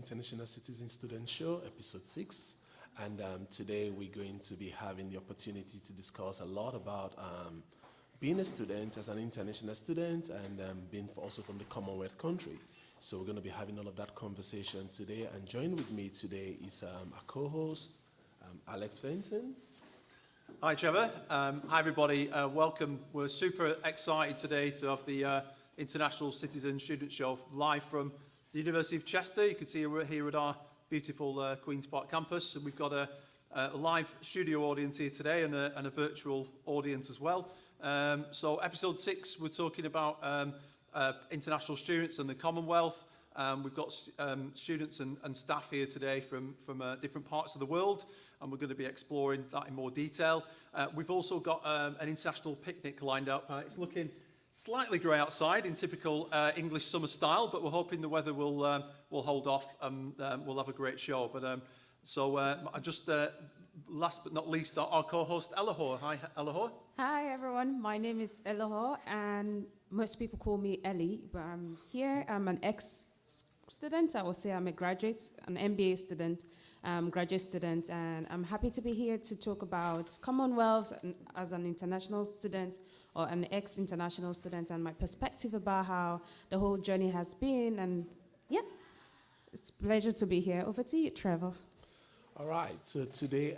International Citizen Student Show, episode 6. And today we're going to be having the opportunity to discuss a lot about being a student as an international student and being also from the Commonwealth country. So we're going to be having all of that conversation today. And joining with me today is our co-host, Alex Fenton. Hi, Trevor. Hi, everybody. Welcome. We're super excited today to have the International Citizen Student Show live from the University of Chester. You can see we're here at our beautiful Queen's Park campus. And we've got a live studio audience here today and a virtual audience as well. So episode 6, we're talking about international students and the Commonwealth. We've got students and staff here today from different parts of the world, and we're going to be exploring that in more detail. We've also got an international picnic lined up. It's looking slightly grey outside in typical English summer style, but we're hoping the weather will hold off and we'll have a great show. But I just last but not least, our co-host Elohor. Hi, Elohor. Hi, everyone. My name is Elohor, and most people call me Ellie, but I'm here. I'm an ex-student. I would say I'm a graduate, an MBA student, graduate student, and I'm happy to be here to talk about Commonwealth as an international student or an ex-international student and my perspective about how the whole journey has been. And yeah, it's a pleasure to be here. Over to you, Trevor. All right, so today,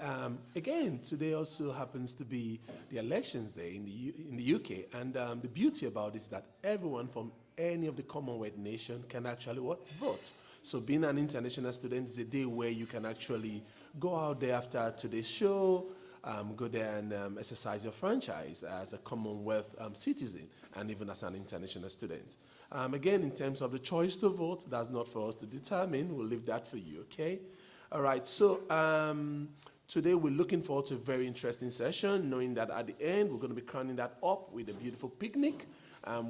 today also happens to be the elections day in the UK, and the beauty about it is that everyone from any of the Commonwealth nation can actually vote. So being an international student is a day where you can actually go out there after today's show, go there and exercise your franchise as a Commonwealth citizen and even as an international student. Again, in terms of the choice to vote, that's not for us to determine. We'll leave that for you, okay? All right, so today we're looking forward to a very interesting session, knowing that at the end we're going to be crowning that up with a beautiful picnic,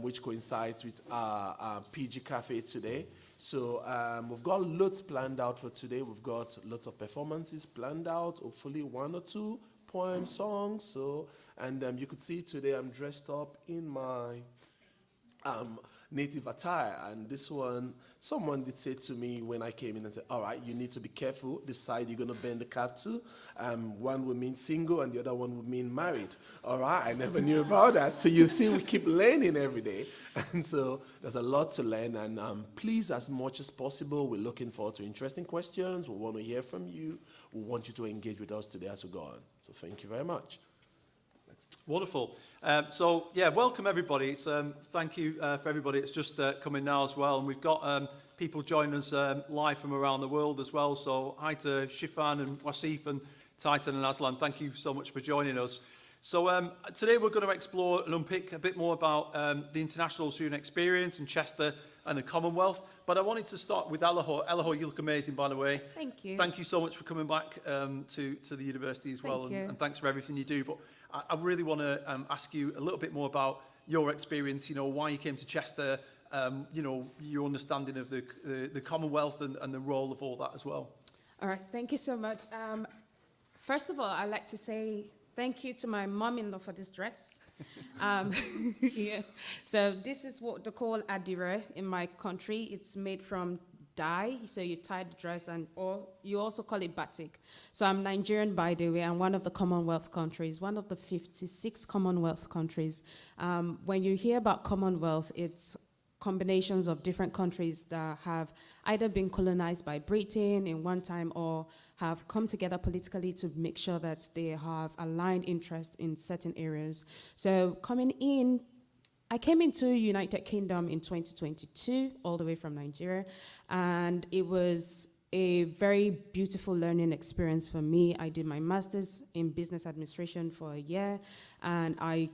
which coincides with our PG Cafe today. So we've got lots planned out for today. We've got lots of performances planned out, hopefully 1 or 2 poem songs. So, and you could see today I'm dressed up in my native attire, and this one, someone did say to me when I came in and said, all right, you need to be careful, the side you're going to bend the cap to. One would mean single and the other one would mean married. All right, I never knew about that. So you see, we keep learning every day. And so there's a lot to learn, and please, as much as possible, we're looking forward to interesting questions. We want to hear from you. We want you to engage with us today as we go on. So thank you very much. Wonderful. So, yeah, welcome everybody. It's, thank you for everybody. It's just coming now as well. And we've got people joining us live from around the world as well. So hi to Shifan and Wasif and Titan and Aslan. Thank you so much for joining us. So today we're going to explore and unpick a bit more about the international student experience in Chester and the Commonwealth. But I wanted to start with Elohor. Elohor, you look amazing, by the way. Thank you. Thank you so much for coming back to the university as well. And thanks for everything you do. But I really want to ask you a little bit more about your experience, why you came to Chester, your understanding of the Commonwealth and the role of all that as well. All right, thank you so much. First of all, I'd like to say thank you to my mom-in-law for this dress. Yeah. So this is what they call adire in my country. It's made from dye, so you tie the dress, or you also call it batik. So I'm Nigerian, by the way. I'm one of the Commonwealth countries, one of the 56 Commonwealth countries. When you hear about Commonwealth, it's combinations of different countries that have either been colonized by Britain in one time or have come together politically to make sure that they have aligned interests in certain areas. So I came into United Kingdom in 2022, all the way from Nigeria, and it was a very beautiful learning experience for me. I did my master's in business administration for a year, and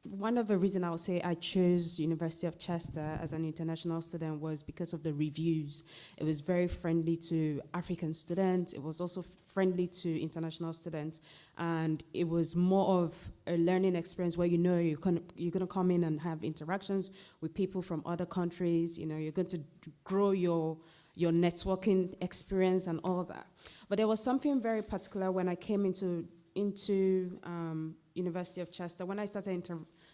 one of the reasons I would say I chose University of Chester as an international student was because of the reviews. It was very friendly to African students. It was also friendly to international students. And it was more of a learning experience where you're going to come in and have interactions with people from other countries. You're going to grow your networking experience and all of that. But there was something very particular when I came into University of Chester. When I started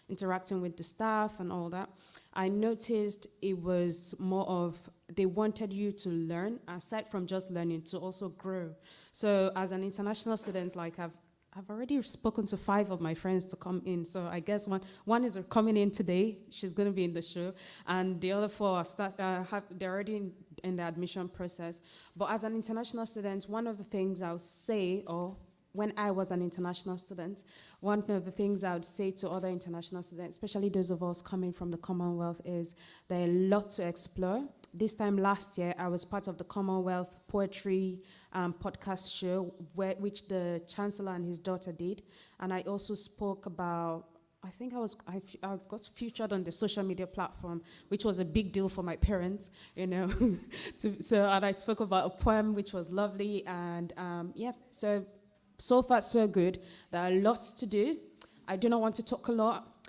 interacting with the staff and all that, I noticed it was more of they wanted you to learn, aside from just learning, to also grow. So as an international student, like I've already spoken to 5 of my friends to come in. So I guess one is coming in today. She's going to be in the show. And the other 4 are they're already in the admission process. But as an international student, one of the things I would say, or when I was an international student, one of the things I would say to other international students, especially those of us coming from the Commonwealth, is there are a lot to explore. This time last year, I was part of the Commonwealth Poetry podcast show, which the Chancellor and his daughter did. And I also spoke about, I got featured on the social media platform, which was a big deal for my parents, you know. And I spoke about a poem, which was lovely. And so far, so good. There are lots to do. I do not want to talk a lot.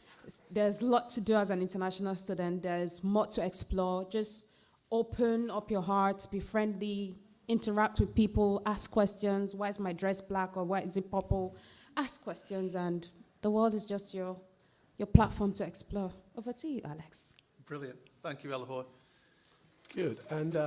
There's a lot to do as an international student. There's more to explore. Just open up your heart, be friendly, interact with people, ask questions. Why is my dress black or why is it purple? Ask questions, and the world is just your platform to explore. Over to you, Alex. Brilliant. Thank you, Elohor. Good. And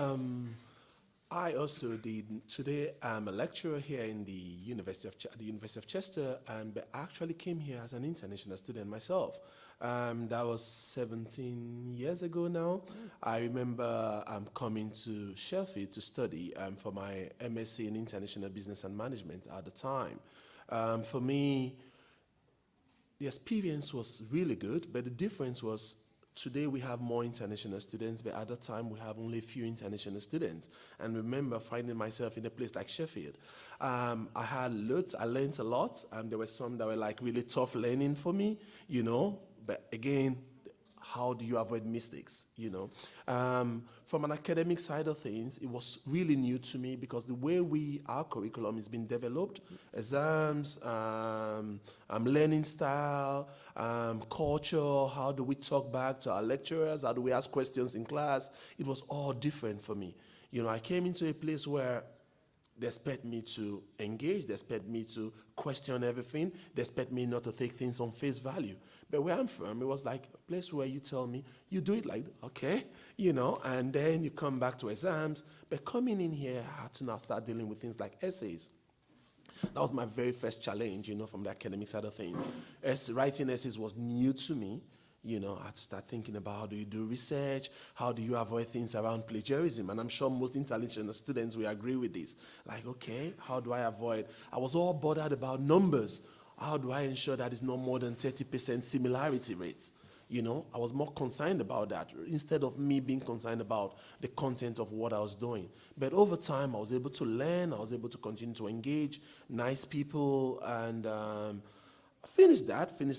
I also did, today I'm a lecturer here in the University of Chester, but I actually came here as an international student myself. That was 17 years ago now. I remember coming to Sheffield to study for my MSc in International Business and Management at the time. For me, the experience was really good, but the difference was today we have more international students, but at the time we have only a few international students. And remember finding myself in a place like Sheffield. I learned a lot, and there were some that were like really tough learning for me, you know. But again, how do you avoid mistakes, you know? From an academic side of things, it was really new to me because the way our curriculum is being developed, exams, learning style, culture, how do we talk back to our lecturers, how do we ask questions in class, it was all different for me. You know, I came into a place where they expect me to engage, they expect me to question everything, they expect me not to take things on face value. But where I'm from, it was like a place where you tell me, you do it like, okay, you know, and then you come back to exams. But coming in here, I had to now start dealing with things like essays. That was my very first challenge, you know, from the academic side of things. Writing essays was new to me. You know, I had to start thinking about how do you do research, how do you avoid things around plagiarism, and I'm sure most international students will agree with this. Like, okay, how do I avoid? I was all bothered about numbers. How do I ensure that it's no more than 30% similarity rates? You know, I was more concerned about that instead of me being concerned about the content of what I was doing. But over time, I was able to learn, I was able to continue to engage nice people, and finished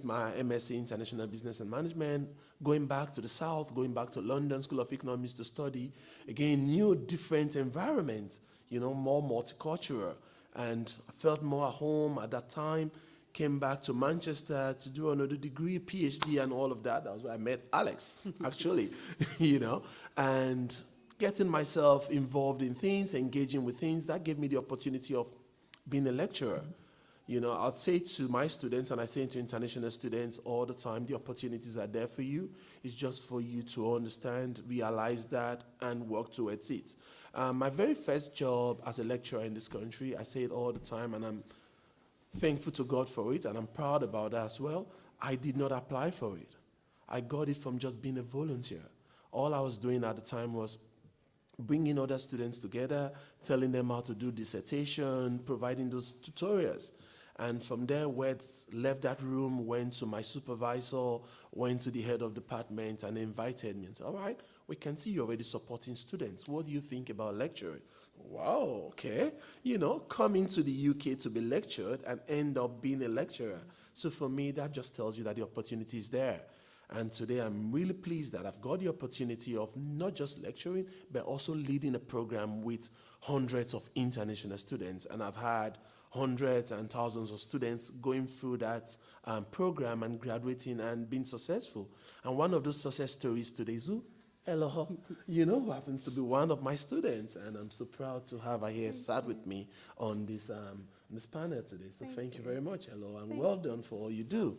my MSc International Business and Management, going back to the South, going back to London School of Economics to study, again, new, different environments, you know, more multicultural. And I felt more at home at that time, came back to Manchester to do another degree, PhD and all of that. That was where I met Alex, actually, you know, and getting myself involved in things, engaging with things, that gave me the opportunity of being a lecturer. You know, I'll say to my students, and I say to international students all the time, the opportunities are there for you. It's just for you to understand, realize that, and work towards it. My very first job as a lecturer in this country, I say it all the time, and I'm thankful to God for it, and I'm proud about that as well. I did not apply for it. I got it from just being a volunteer. All I was doing at the time was bringing other students together, telling them how to do dissertation, providing those tutorials. And from there, words left that room, went to my supervisor, went to the head of department, and invited me and said, all right, we can see you're already supporting students. What do you think about lecturing? Wow, okay. You know, coming to the UK to be lectured and end up being a lecturer. So for me, that just tells you that the opportunity is there. And today, I'm really pleased that I've got the opportunity of not just lecturing, but also leading a program with hundreds of international students. And I've had hundreds and thousands of students going through that program and graduating and being successful. And one of those success stories today is who? Elohor, who happens to be one of my students, and I'm so proud to have her here sat with me on this panel today. So thank you very much, Elohor, and well done for all you do.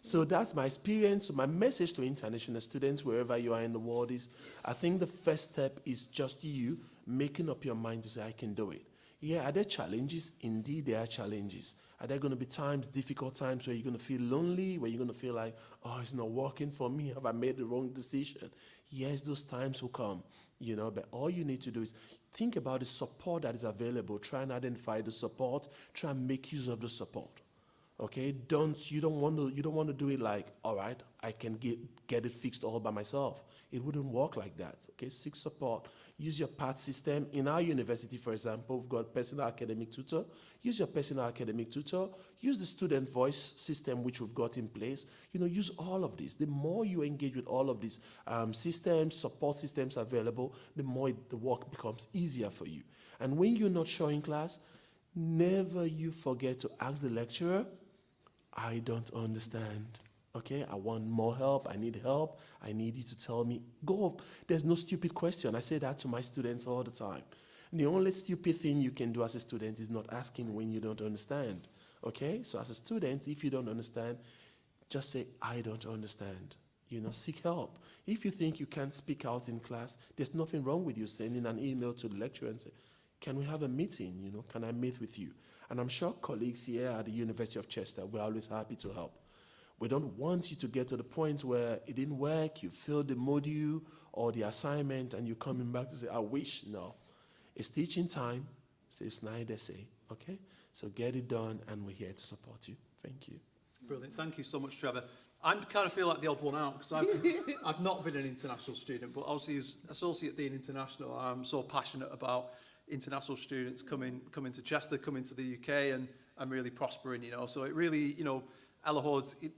So that's my experience. So my message to international students, wherever you are in the world, is I think the first step is just you making up your mind to say, I can do it. Yeah, are there challenges? Indeed, there are challenges. Are there going to be times, difficult times, where you're going to feel lonely, where you're going to feel like, oh, it's not working for me? Have I made the wrong decision? Yes, those times will come, but all you need to do is think about the support that is available. Try and identify the support. Try and make use of the support. Okay, you don't want to do it like, all right, I can get it fixed all by myself. It wouldn't work like that. Okay, seek support. Use your PAT system. In our university, for example, we've got personal academic tutor. Use your personal academic tutor. Use the student voice system which we've got in place. Use all of this. The more you engage with all of these systems, support systems available, the more the work becomes easier for you. And when you're not sure in class, never you forget to ask the lecturer, I don't understand. Okay, I want more help. I need help. I need you to tell me. There's no stupid question. I say that to my students all the time. The only stupid thing you can do as a student is not asking when you don't understand. Okay, so as a student, if you don't understand, just say, I don't understand. Seek help. If you think you can't speak out in class, there's nothing wrong with you sending an email to the lecturer and say, can we have a meeting? Can I meet with you? And I'm sure colleagues here at the University of Chester, we're always happy to help. We don't want you to get to the point where it didn't work, you failed the module or the assignment, and you're coming back to say, I wish. No. It's teaching time, saves 9 essay, okay? So get it done, and we're here to support you. Thank you. Brilliant. Thank you so much, Trevor. I kind of feel like the odd one out because I've not been an international student, but obviously as Associate Dean International, I'm so passionate about international students coming to Chester, coming to the UK and really prospering, So it really,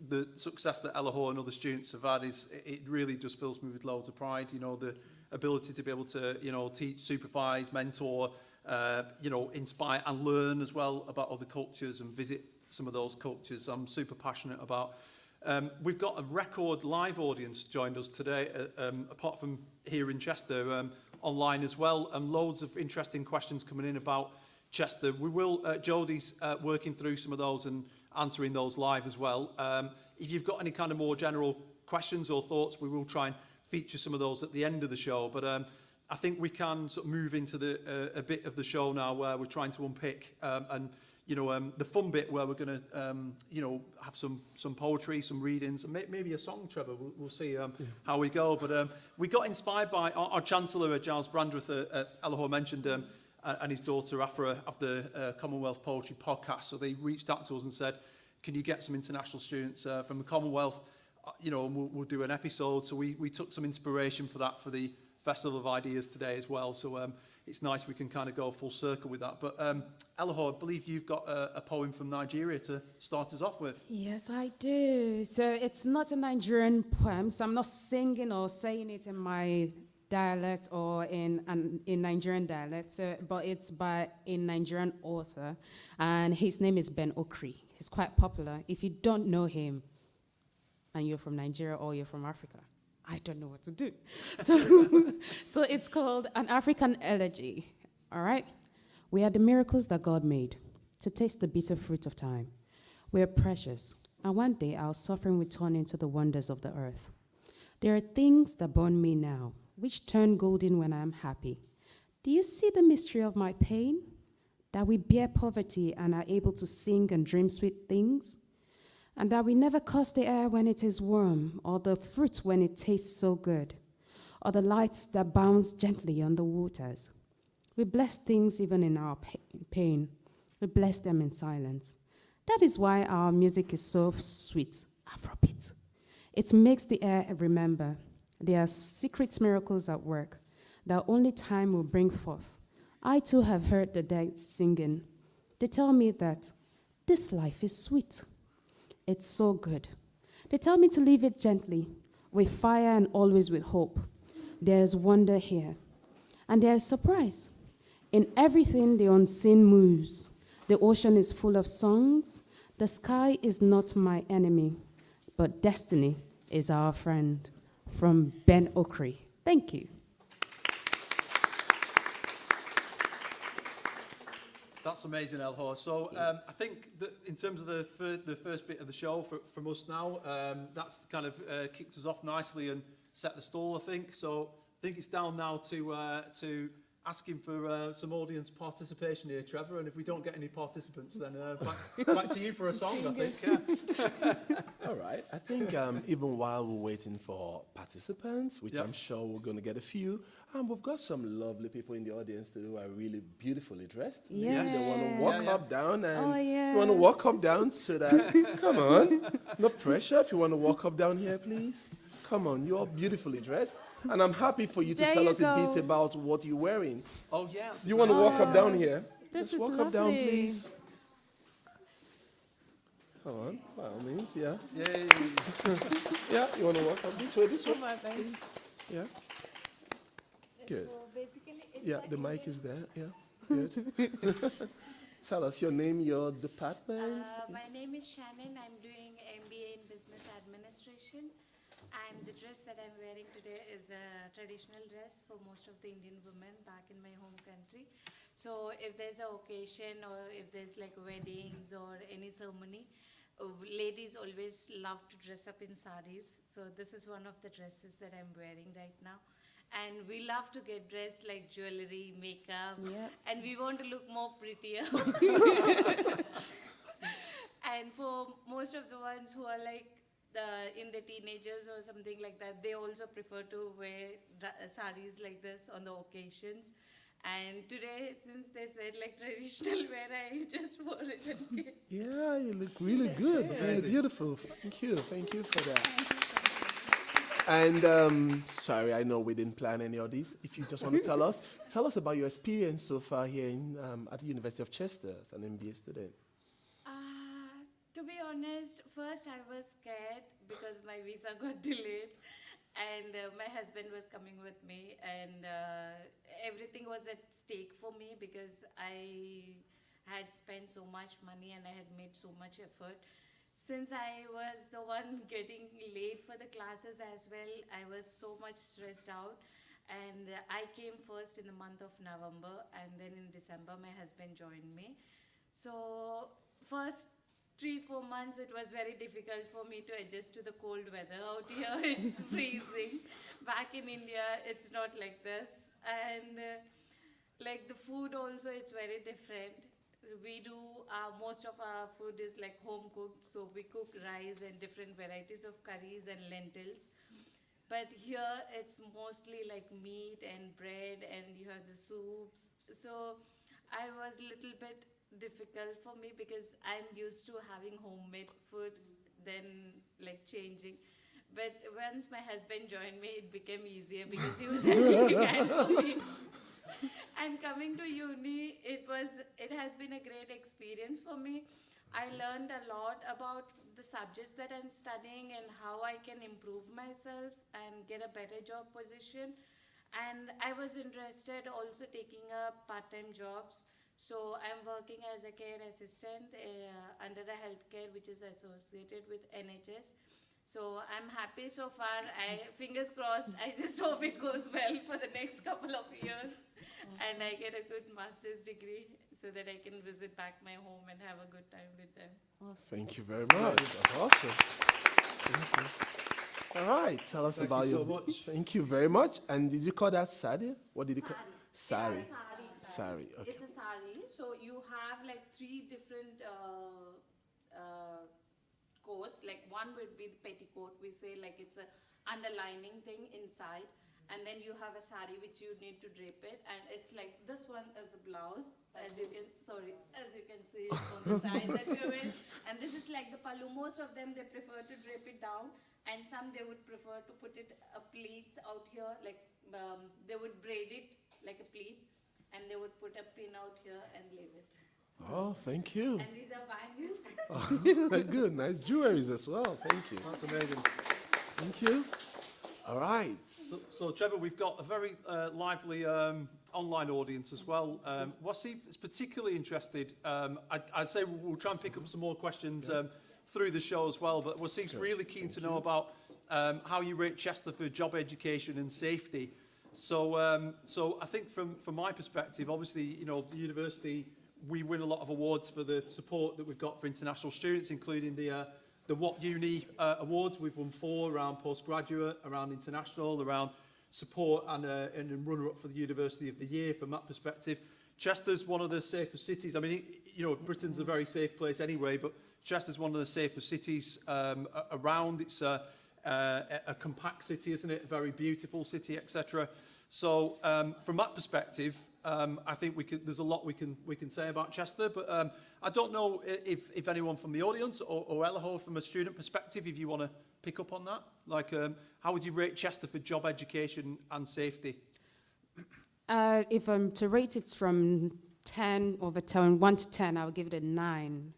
the success that Elohor and other students have had it really just fills me with loads of pride, the ability to be able to, teach, supervise, mentor, inspire and learn as well about other cultures and visit some of those cultures. I'm super passionate about. We've got a record live audience joined us today, apart from here in Chester, online as well, and loads of interesting questions coming in about Chester. We will, Jodie's working through some of those and answering those live as well. If you've got any kind of more general questions or thoughts, we will try and feature some of those at the end of the show. But I think we can sort of move into a bit of the show now where we're trying to unpick the fun bit where we're going to, have some poetry, some readings, and maybe a song, Trevor. We'll see how we go. But we got inspired by our Chancellor, Giles Brandreth, Elohor mentioned, and his daughter, Afra, of the Commonwealth Poetry Podcast. So they reached out to us and said, can you get some international students from the Commonwealth? And we'll do an episode. So we took some inspiration for that for the Festival of Ideas today as well. So it's nice we can kind of go full circle with that. But Elohor, I believe you've got a poem from Nigeria to start us off with. Yes, I do. So it's not a Nigerian poem, so I'm not singing or saying it in my dialect or in Nigerian dialect, but it's by a Nigerian author, and his name is Ben Okri. He's quite popular. If you don't know him, and you're from Nigeria or you're from Africa, I don't know what to do. So it's called An African Elegy, all right? We are the miracles that God made to taste the bitter fruit of time. We are precious, and one day our suffering will turn into the wonders of the earth. There are things that burn me now, which turn golden when I am happy. Do you see the mystery of my pain? That we bear poverty and are able to sing and dream sweet things? And that we never curse the air when it is warm, or the fruit when it tastes so good, or the lights that bounce gently on the waters. We bless things even in our pain. We bless them in silence. That is why our music is so sweet, Afrobeat. It makes the air remember. There are secret miracles at work that only time will bring forth. I too have heard the dead singing. They tell me that this life is sweet. It's so good. They tell me to live it gently, with fire and always with hope. There's wonder here. And there's surprise. In everything, the unseen moves. The ocean is full of songs. The sky is not my enemy, but destiny is our friend. From Ben Okri. Thank you. That's amazing, Elohor. So I think that in terms of the first bit of the show from us now, that's kind of kicked us off nicely and set the stall, I think. So I think it's down now to asking for some audience participation here, Trevor. And if we don't get any participants, then back to you for a song, I think. Yeah. All right. I think even while we're waiting for participants, which I'm sure we're going to get a few, we've got some lovely people in the audience too who are really beautifully dressed. Yeah. Maybe they want to walk up, down, and Oh, yeah. you want to walk up, down so that, come on, no pressure. If you want to walk up, down here, please. Come on, you're beautifully dressed. And I'm happy for you to There tell you us a go. bit about what you're wearing. Oh, yeah. You want to walk up, down here? This Just is walk up, down, lovely. please. Come on, by all means, yeah. Yay. Yeah, you want to walk up this way, Come on, thanks. please? Yeah. Good. So basically, it's Yeah, a the mic Indian- is there. Yeah, good. Tell us your name, your department. My name is Shannon. I'm doing MBA in Business Administration, and the dress that I'm wearing today is a traditional dress for most of the Indian women back in my home country. So if there's an occasion or if there's like weddings or any ceremony, ladies always love to dress up in saris. So this is one of the dresses that I'm wearing right now. And we love to get dressed like jewelry, makeup, Yeah. and we want to look more prettier. And for most of the ones who are like in the teenagers or something like that, they also prefer to wear saris like this on the occasions. And today, since they said like traditional wear, I just wore it. Yeah, you look really good, really Amazing. beautiful. Thank you for that. And sorry, I know we didn't plan any of these. If you just want to tell us about your experience so far here at the University of Chester as an MBA student. To be honest, first I was scared because my visa got delayed, and my husband was coming with me, and everything was at stake for me because I had spent so much money and I had made so much effort. Since I was the one getting late for the classes as well, I was so much stressed out, and I came first in the month of November, and then in December my husband joined me. So first 3-4 months it was very difficult for me to adjust to the cold weather. Out here it's freezing. Back in India it's not like this, and like the food also it's very different. We do most of our food is like home cooked, so we cook rice and different varieties of curries and lentils. But here it's mostly like meat and bread, and you have the soups. So I was a little bit difficult for me because I'm used to having homemade food, then like changing. But once my husband joined me, it became easier because he was helping hand for me. And coming to uni, it has been a great experience for me. I learned a lot about the subjects that I'm studying and how I can improve myself and get a better job position. And I was interested also taking up part-time jobs. So I'm working as a care assistant under a healthcare which is associated with NHS. So I'm happy so far. Fingers crossed. I just hope it goes well for the next couple of years, and I get a good master's degree so that I can visit back my home and have a good time with them. Thank you very much. That's awesome. Thank you. All right, tell us about you your. so much. Thank you very much. And did you call that sari? What did you call? Sari. It's a sari. Sari. Okay. It's a sari. So you have like 3 different coats. Like one would be the petticoat. We say like it's a underlining thing inside. And then you have a sari which you need to drape it, and it's like this one is the blouse, as you can see it on the side that we wear. And this is like the pallu. Most of them they prefer to drape it down, and some they would prefer to put it a pleats out here, like they would braid it like a pleat, and they would put a pin out here and leave it. Oh, thank you. And these are bangles. Good, nice jewelries as well. Thank you. That's amazing. Thank you. All right. So Trevor, we've got a very lively online audience as well. Wasif is particularly interested. I'd say we'll try and pick up some more questions through the show as well, but Wasif's really keen to know about how you rate Chester for job education and safety. So, so I think from my perspective, obviously, you know, the university, we win a lot of awards for the support that we've got for international students, including the What Uni awards. We've won 4 around postgraduate, around international, around support, and runner-up for the University of the Year from that perspective. Chester's one of the safer cities. I mean, you know, Britain's a very safe place anyway, but Chester's one of the safer cities around. It's a compact city, isn't it? A very beautiful city, etc. So from that perspective, I think there's a lot we can say about Chester, but I don't know if anyone from the audience or Elohor from a student perspective, if you want to pick up on that. Like, how would you rate Chester for job education and safety? If I'm to rate it from 10 over 10, 1 to 10, I would give it a 9.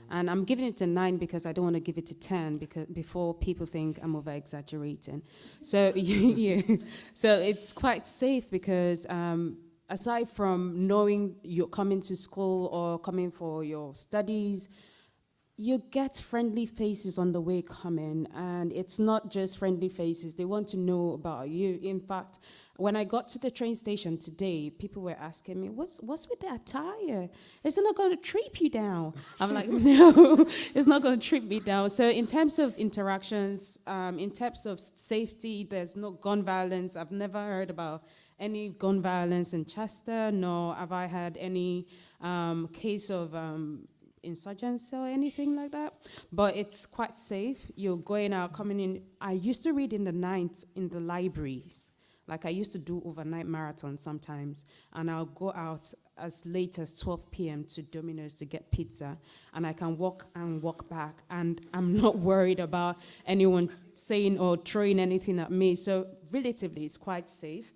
And I'm giving it a 9 because I don't want to give it a 10 because before people think I'm over-exaggerating. So, yeah. So it's quite safe because aside from knowing you're coming to school or coming for your studies, you get friendly faces on the way coming, and it's not just friendly faces. They want to know about you. In fact, when I got to the train station today, people were asking me, what's with the attire? Is it not going to trip you down? I'm like, no, it's not going to trip me down. So in terms of interactions, in terms of safety, there's no gun violence. I've never heard about any gun violence in Chester, nor have I had any case of insurgency or anything like that. But it's quite safe. You're going out, coming in. I used to read in the night in the libraries. Like I used to do overnight marathons sometimes, and I'll go out as late as 12 p.m. to Domino's to get pizza, and I can walk and walk back, and I'm not worried about anyone saying or throwing anything at me. So relatively, it's quite safe.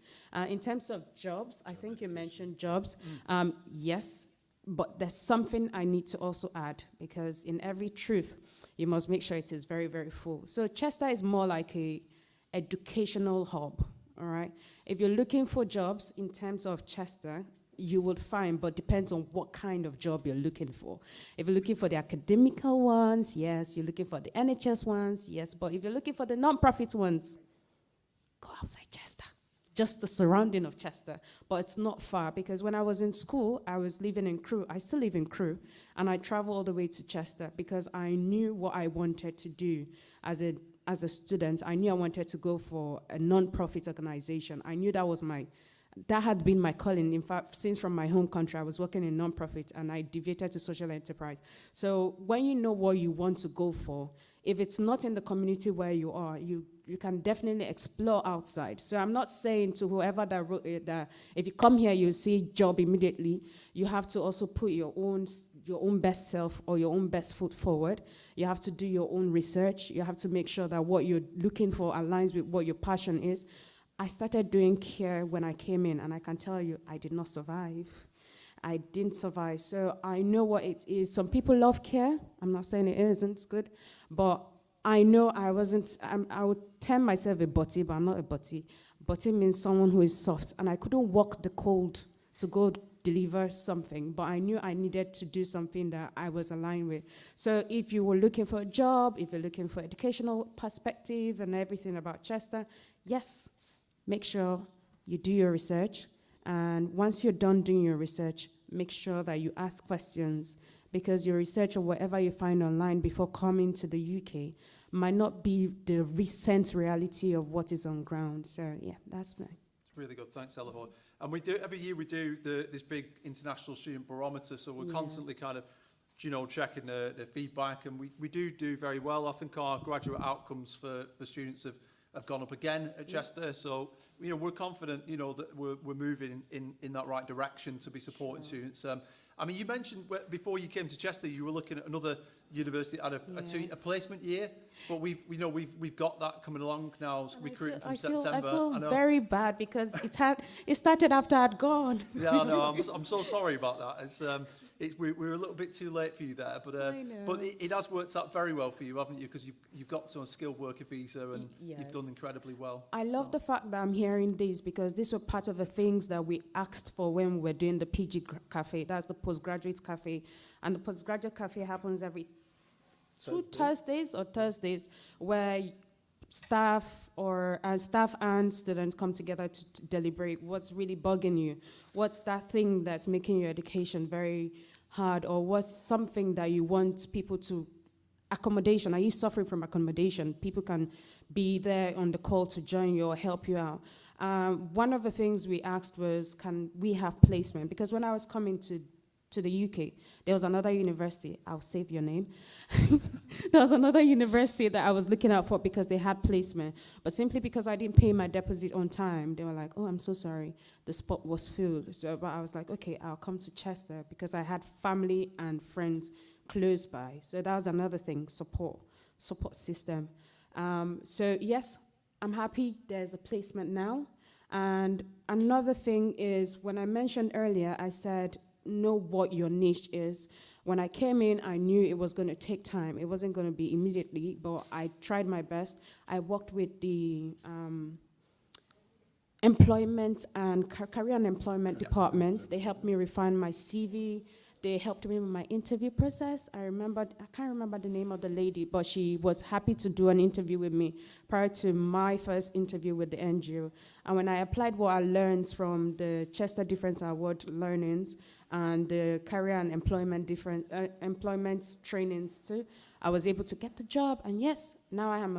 In terms of jobs, I think you mentioned jobs. Yes, but there's something I need to also add, because in every truth, you must make sure it is very, very full. So Chester is more like a educational hub. All right. If you're looking for jobs in terms of Chester, you would find, but depends on what kind of job you're looking for. If you're looking for the academical ones, yes. You're looking for the NHS ones, yes. But if you're looking for the non-profit ones, go outside Chester. Just the surrounding of Chester. But it's not far, because when I was in school, I was living in Crewe. I still live in Crewe. And I travel all the way to Chester because I knew what I wanted to do as a student. I knew I wanted to go for a non-profit organization. I knew that had been my calling. In fact, since from my home country, I was working in non-profit, and I deviated to social enterprise. So when you know what you want to go for, if it's not in the community where you are, you can definitely explore outside. So I'm not saying to whoever that wrote it that if you come here, you'll see job immediately. You have to also put your own best self or your own best foot forward. You have to do your own research. You have to make sure that what you're looking for aligns with what your passion is. I started doing care when I came in, and I can tell you, I did not survive. I didn't survive. So I know what it is. Some people love care. I'm not saying it isn't, it's good. But I know I would term myself a butty, but I'm not a butty. Butty means someone who is soft. And I couldn't walk the cold to go deliver something, but I knew I needed to do something that I was aligned with. So if you were looking for a job, if you're looking for educational perspective and everything about Chester, yes, make sure you do your research. And once you're done doing your research, make sure that you ask questions, because your research or whatever you find online before coming to the UK might not be the recent reality of what is on ground. So yeah, that's mine. It's really good. Thanks, Elohor. And every year we do this big international student barometer, so we're constantly kind of, checking the feedback, and we do very well. I think our graduate outcomes for students have gone up again at Chester, so we're confident that we're moving in that right direction to be supporting students. I mean, you mentioned before you came to Chester, you were looking at another university at a placement year, but we've got that coming along now, recruiting from September. I feel very bad because it started after I'd gone. Yeah, no, I'm so sorry about that. We're a little bit too late for you there, but it has worked out very well for you, haven't you? Because you've got to a skilled worker visa, and you've done incredibly well. I love the fact that I'm hearing this, because these were part of the things that we asked for when we were doing the PG Cafe. That's the postgraduate cafe, and the postgraduate cafe happens every two Thursdays, where staff and students come together to deliberate what's really bugging you, what's that thing that's making your education very hard, or what's something that you want people to accommodation. Are you suffering from accommodation? People can be there on the call to join you or help you out. One of the things we asked was, can we have placement? Because when I was coming to the UK, there was another university, I'll save your name. There was another university that I was looking out for because they had placement. But simply because I didn't pay my deposit on time, they were like, oh, I'm so sorry, the spot was filled. So but I was like, okay, I'll come to Chester because I had family and friends close by. So that was another thing, support system. So yes, I'm happy there's a placement now. And another thing is, when I mentioned earlier, I said, know what your niche is. When I came in, I knew it was going to take time. It wasn't going to be immediately, but I tried my best. I worked with the employment and career and employment departments. They helped me refine my CV. They helped me with my interview process. I can't remember the name of the lady, but she was happy to do an interview with me prior to my first interview with the NGO. And when I applied what I learned from the Chester Difference Award learnings and the career and employment employment trainings too, I was able to get the job. And yes, now I'm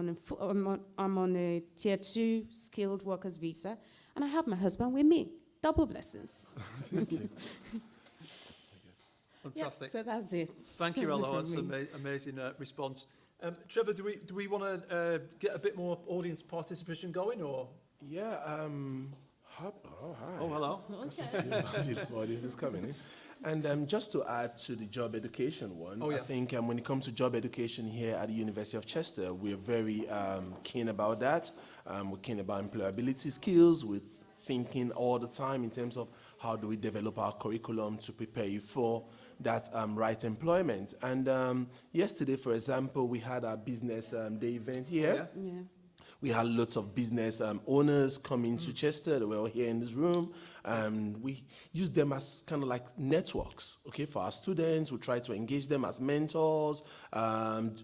on a tier 2 skilled workers visa, and I have my husband with me. Double blessings. Thank you. Fantastic. Yeah, so that's it. Thank you, Elohor. That's an amazing response. Trevor, do we want to get a bit more audience participation going, or? Yeah. Hi. Oh, hello. Okay. Beautiful audience is coming in. And just to add to the job education one, Oh, yeah. I think when it comes to job education here at the University of Chester, we're very keen about that. We're keen about employability skills. We're thinking all the time in terms of how do we develop our curriculum to prepare you for that right employment. And yesterday, for example, we had our business day event here. Oh, yeah. Yeah. We had lots of business owners coming to Chester. They were all here in this room. We use them as kind of like networks, okay, for our students. We try to engage them as mentors,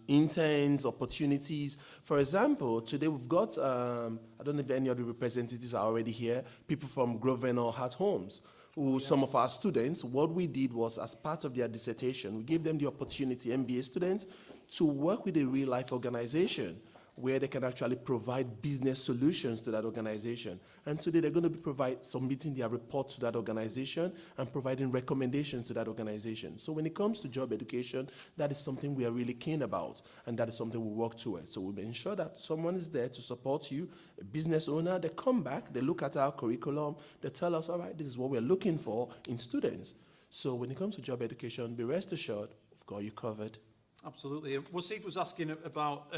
interns, opportunities. For example, today we've got, I don't know if any of the representatives are already here, people from Grosvenor Heart Homes, who some of our students, what we did was, as part of their dissertation, we gave them the opportunity, MBA students, to work with a real-life organization where they can actually provide business solutions to that organization. And today they're going to be submitting their report to that organization and providing recommendations to that organization. So when it comes to job education, that is something we are really keen about, and that is something we work towards. So we'll ensure that someone is there to support you, a business owner. They come back, they look at our curriculum, they tell us, all right, this is what we're looking for in students. So when it comes to job education, be rest assured, we've got you covered. Absolutely. Wasif was asking about,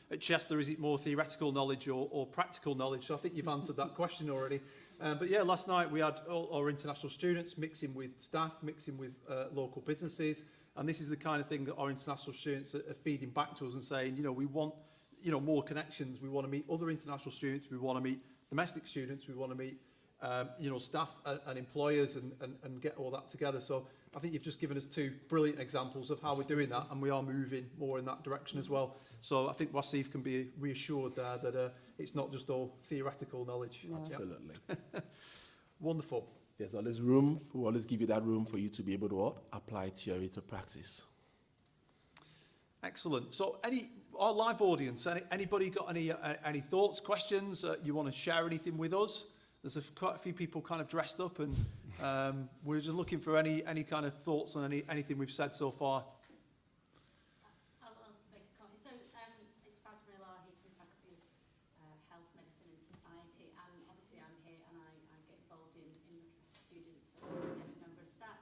at Chester, is it more theoretical knowledge or practical knowledge? So I think you've answered that question already. But yeah, last night we had all our international students mixing with staff, mixing with local businesses. And this is the kind of thing that our international students are feeding back to us and saying, we want, more connections. We want to meet other international students. We want to meet domestic students. We want to meet, staff and employers and get all that together. So I think you've just given us 2 brilliant examples of how we're doing that, and we are moving more in that direction as well. So I think Wasif can be reassured there that it's not just all theoretical knowledge. No. Absolutely. Wonderful. There's always room, we always give you that room for you to be able to what? Apply theory to practice. Excellent. So our live audience, anybody got any thoughts, questions? You want to share anything with us? There's quite a few people kind of dressed up, and we're just looking for any kind of thoughts on anything we've said so far. I'll make a comment. So it's Basma Ilahi from the Faculty of Health, Medicine and Society, and obviously I'm here and I get involved in looking after students as an academic member of staff.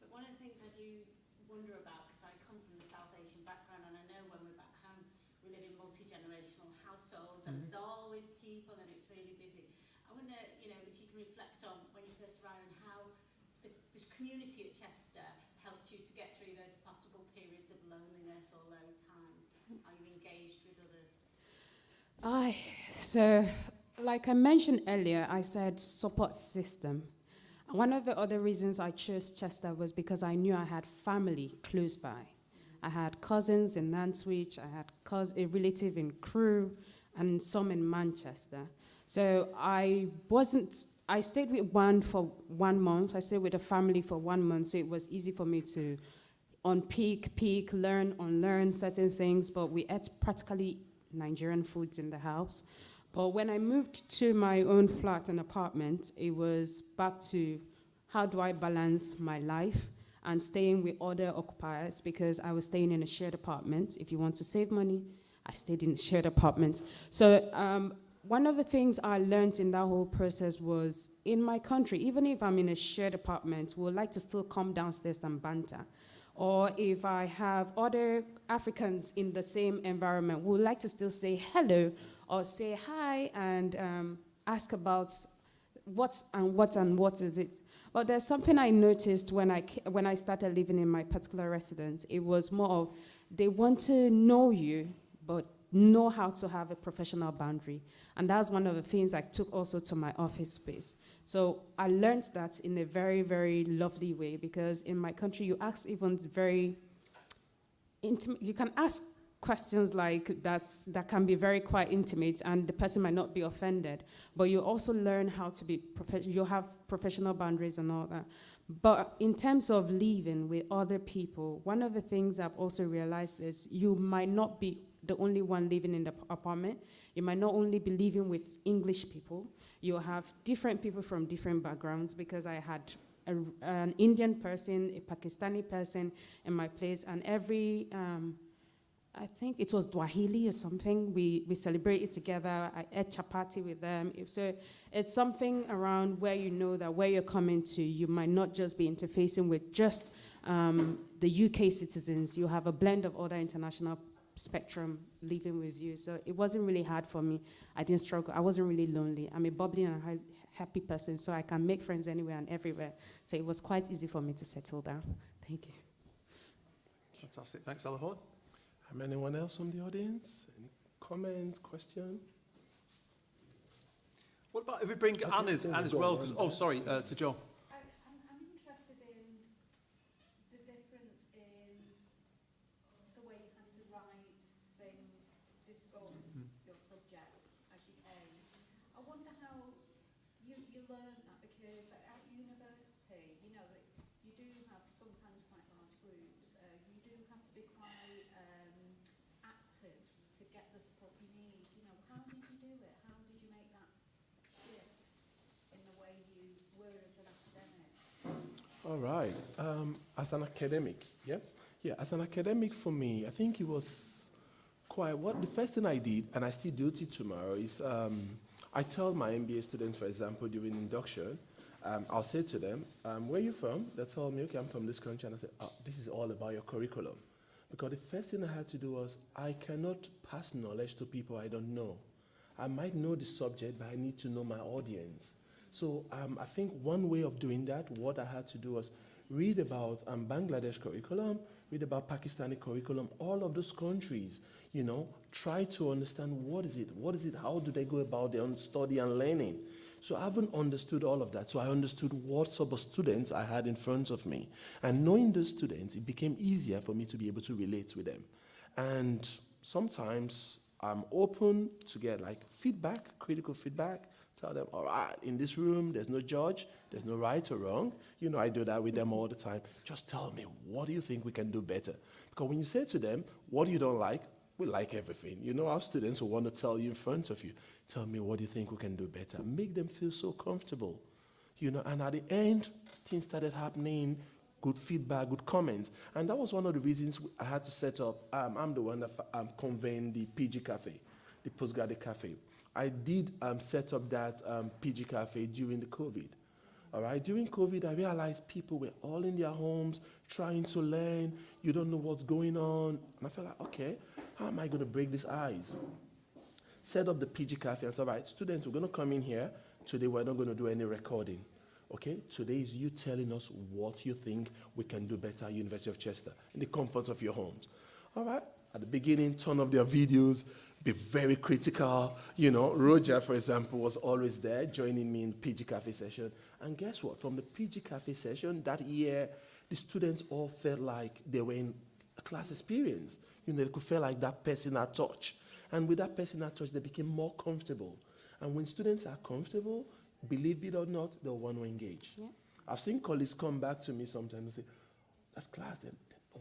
But one of the things I do wonder about, because I come from the South Asian background, and I know when we're back home we live in multi-generational households, and there's always people and it's really busy. I wonder, if you can reflect on when you first arrived and how the community at Chester helped you to get through those possible periods of loneliness or low times, how you engaged with others. So, like I mentioned earlier, I said support system. One of the other reasons I chose Chester was because I knew I had family close by. I had cousins in Nantwich, I had a relative in Crewe, and some in Manchester. So I stayed with one for 1 month. I stayed with a family for 1 month, so it was easy for me to peak, learn, unlearn certain things, but we ate practically Nigerian foods in the house. But when I moved to my own flat and apartment, it was back to how do I balance my life and staying with other occupiers, because I was staying in a shared apartment. If you want to save money, I stayed in a shared apartment. So one of the things I learned in that whole process was, in my country, even if I'm in a shared apartment, we would like to still come downstairs and banter. Or if I have other Africans in the same environment, we would like to still say hello or say hi and ask about what is it. But there's something I noticed when I started living in my particular residence. It was more of, they want to know you, but know how to have a professional boundary. And that's one of the things I took also to my office space. So I learned that in a very, very lovely way, because in my country, you ask even very intimate, you can ask questions like that can be very quite intimate, and the person might not be offended, but you also learn how to be you have professional boundaries and all that. But in terms of living with other people, one of the things I've also realized is you might not be the only one living in the apartment. You might not only be living with English people. You have different people from different backgrounds, because I had an Indian person, a Pakistani person in my place, and every, I think it was Dwahili or something, we celebrated together. I ate chapati with them. So it's something around where you know that where you're coming to, you might not just be interfacing with just the UK citizens. You have a blend of other international spectrum living with you. So it wasn't really hard for me. I didn't struggle. I wasn't really lonely. I'm a bubbly and happy person, so I can make friends anywhere and everywhere. So it was quite easy for me to settle down. Thank you. Fantastic. Thanks, Elohor. Anyone else from the audience? Any comments, question? What about if we bring Anne as well? Sorry, to Joe. I'm interested in the difference in the way you had to write, think, discuss your subject as you came. I wonder how you learned that, because at university, you know, that you do have sometimes quite large groups. You do have to be quite active to get the support you need. You know, how did you do it? How did you make that shift in the way you were as an academic? All right. As an academic, as an academic for me, I think it was the first thing I did, and I still do it tomorrow, is I tell my MBA students, for example, during induction, I'll say to them, where are you from? They tell me, okay, I'm from this country. And I say, this is all about your curriculum. Because the first thing I had to do was, I cannot pass knowledge to people I don't know. I might know the subject, but I need to know my audience. So I think one way of doing that, what I had to do was read about Bangladesh curriculum, read about Pakistani curriculum, all of those countries, you know, try to understand what is it, how do they go about their own study and learning. So I haven't understood all of that. So I understood what sort of students I had in front of me. And knowing those students, it became easier for me to be able to relate with them. And sometimes I'm open to get like feedback, critical feedback. Tell them, all right, in this room, there's no judge, there's no right or wrong. You know, I do that with them all the time. Just tell me, what do you think we can do better? Because when you say to them, what you don't like, we like everything. You know, our students will want to tell you in front of you, tell me, what do you think we can do better? Make them feel so comfortable. You know, and at the end, things started happening, good feedback, good comments. And that was one of the reasons I had to set up, I'm the one that convened the PG Cafe, the postgraduate cafe. I did set up that PG Cafe during the COVID. All right, during COVID, I realized people were all in their homes trying to learn. You don't know what's going on. And I felt like, okay, how am I going to break this ice? Set up the PG Cafe and said, all right, students, we're going to come in here. Today, we're not going to do any recording. Okay, today is you telling us what you think we can do better at University of Chester in the comforts of your homes. All right, at the beginning, turn off their videos, be very critical. You know, Roger, for example, was always there joining me in PG Cafe session. And guess what? From the PG Cafe session that year, the students all felt like they were in a class experience. You know, they could feel like that personal touch. And with that person at church, they became more comfortable. And when students are comfortable, believe it or not, they'll want to engage. Yeah. I've seen colleagues come back to me sometimes and say, that class, no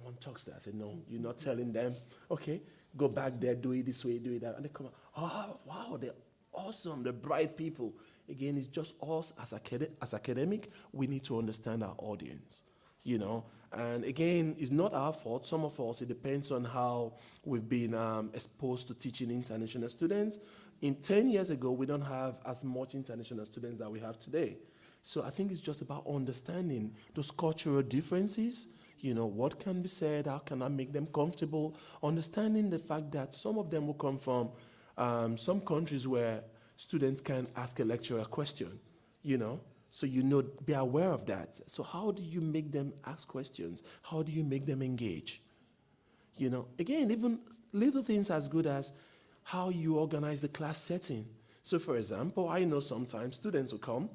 one talks there. I said, no, you're not telling them. Okay, go back there, do it this way, do it that. And they come out, oh, wow, they're awesome, they're bright people. Again, it's just us as academic, we need to understand our audience, you know. And again, it's not our fault. Some of us, it depends on how we've been exposed to teaching international students. In 10 years ago, we don't have as much international students that we have today. So I think it's just about understanding those cultural differences, you know, what can be said, how can I make them comfortable, understanding the fact that some of them will come from some countries where students can ask a lecturer a question, you know, so you know, be aware of that. So how do you make them ask questions? How do you make them engage? You know, again, even little things as good as how you organize the class setting. So for example, I know sometimes students will come.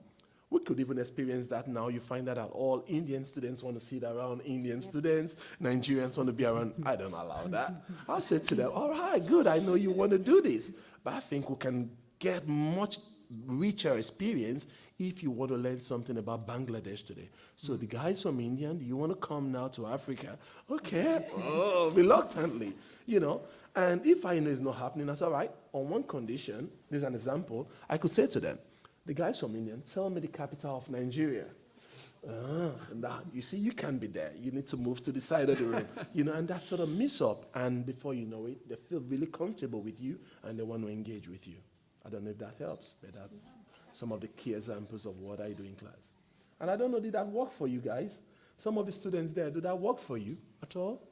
We could even experience that now. You find that all Indian students want to sit around Indian students, Nigerians want to be around. I don't allow that. I'll say to them, all right, good, I know you want to do this. But I think we can get much richer experience if you want to learn something about Bangladesh today. So the guys from India, do you want to come now to Africa? Okay, reluctantly, you know. And if I know it's not happening, that's all right. On one condition, there's an example, I could say to them, the guys from India, tell me the capital of Nigeria. And that, you see, you can't be there. You need to move to the side of the room, you know, and that sort of mix up. And before you know it, they feel really comfortable with you and they want to engage with you. I don't know if that helps, but that's some of the key examples of what I do in class. And I don't know, did that work for you guys? Some of the students there, did that work for you at all?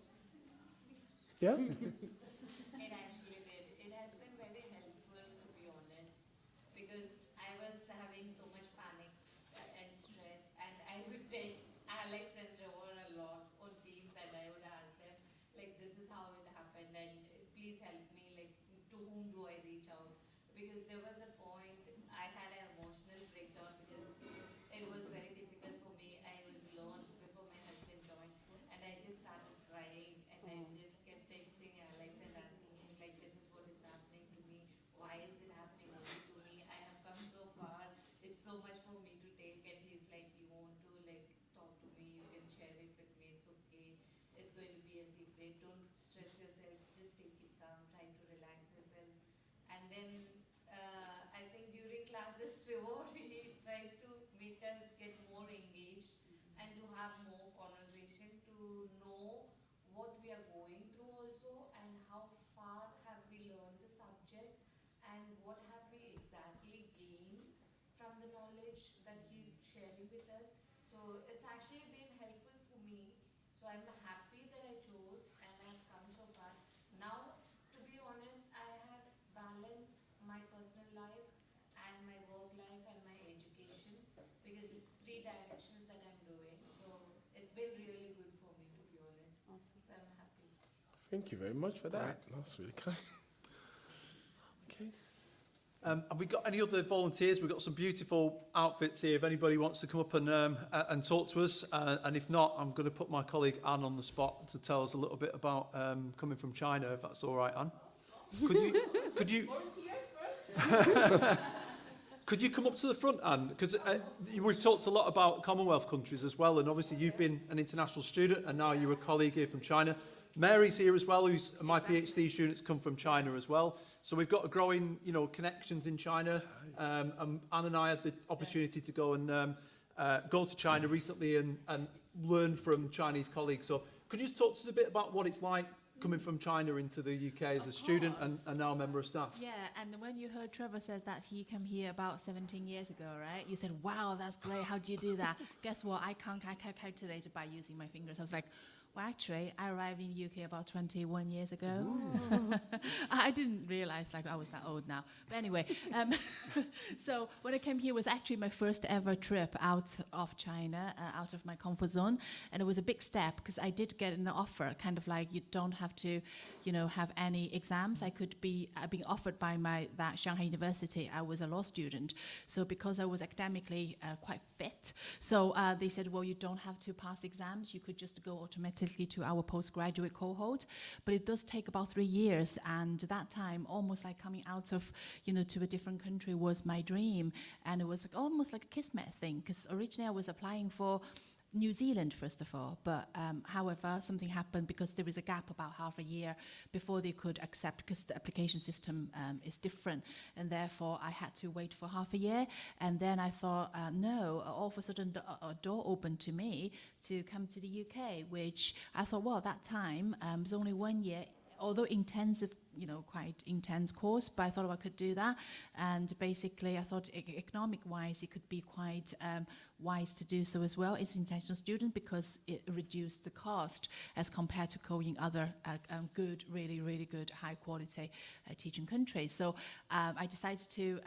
Yeah? It actually did. It has been very helpful, to be honest, because I was having so much panic and stress, and I would text Alex and Trevor a lot on Teams, and I would ask them, like, this is how it happened, and please help me, like, to whom do I reach out? Because there was a point I had an emotional breakdown because it was very difficult for me. I was alone before my husband joined, and I just started crying, and I just kept texting Alex and asking him, like, this is what is happening to me. Why is it happening only to me? I have come so far. It's so much for me to take. And he's like, you want to, like, talk to me? You can share it with me. It's okay. It's going to be a secret. Don't stress yourself. Just take it calm. Try to relax yourself. And then I think during classes, Trevor, he tries to make us get more engaged and to have more conversation, to know what we are going through also, and how far have we learned the subject, and what have we exactly gained from the knowledge that he's sharing with us. So it's actually been helpful for me. So I'm happy that I chose and I've come so far. Now, to be honest, I have balanced my personal life and my work life and my education, because it's 3 directions that I'm doing. So it's been really good for me, to be honest. Awesome. So I'm happy. Thank you very much for that. That's really kind. Okay. Have we got any other volunteers? We've got some beautiful outfits here. If anybody wants to come up and talk to us, and if not, I'm going to put my colleague Anne on the spot to tell us a little bit about coming from China, if that's all right, Anne. Could you could you come up to the front, Anne? Because we've talked a lot about Commonwealth countries as well, and obviously you've been an international student, and now you're a colleague here from China. Mary's here as well, who's my PhD students come from China as well. So we've got a growing, you know, connections in China. And Anne and I had the opportunity to go to China recently and learn from Chinese colleagues. So could you just talk to us a bit about what it's like coming from China into the UK as a student and now a member of staff? Yeah, and when you heard Trevor says that he came here about 17 years ago, right? You said, wow, that's great. How do you do that? Guess what? I can't calculate it by using my fingers. I was like, well, actually, I arrived in the UK about 21 years ago. I didn't realize like I was that old now. But anyway, so when I came here, it was actually my first ever trip out of China, out of my comfort zone. And it was a big step because I did get an offer, kind of like you don't have to, you know, have any exams. I could be being offered by that Shanghai University. I was a law student. So because I was academically quite fit, so they said, well, you don't have to pass exams. You could just go automatically specifically to our postgraduate cohort, but it does take about 3 years. And that time, almost like coming out of, to a different country was my dream. And it was like almost like a kismet thing, because originally I was applying for New Zealand, first of all, but however, something happened because there was a gap about half a year before they could accept, because the application system is different, and therefore I had to wait for half a year. And then I thought, no, all of a sudden a door opened to me to come to the UK, which I thought, well, that time was only 1 year, although intensive, quite intense course, but I thought I could do that. And basically I thought economic-wise it could be quite wise to do so as well. It's international student because it reduced the cost as compared to going other good, really, really good, high-quality teaching countries. So I decided to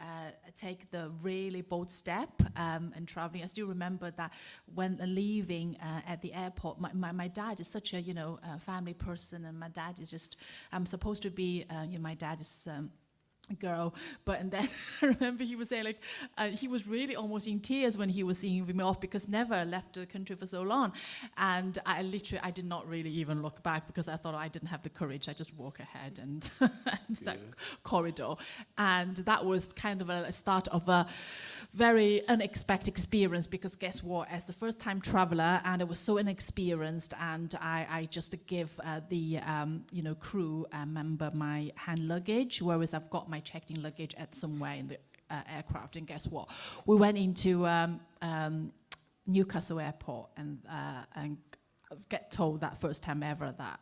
take the really bold step and traveling. I still remember that when leaving at the airport, my dad is such a, a family person, and my dad is just, I'm supposed to be, my dad is girl, and then I remember he was saying, like, he was really almost in tears when he was seeing me off, because never left the country for so long. And I did not really even look back, because I thought I didn't have the courage. I just walk ahead and that corridor. And that was kind of a start of a very unexpected experience, because guess what, as the first time traveler, and I was so inexperienced, and I just give the crew member my hand luggage, whereas I've got my checked-in luggage at somewhere in the aircraft. And guess what, we went into Newcastle airport and get told that first time ever that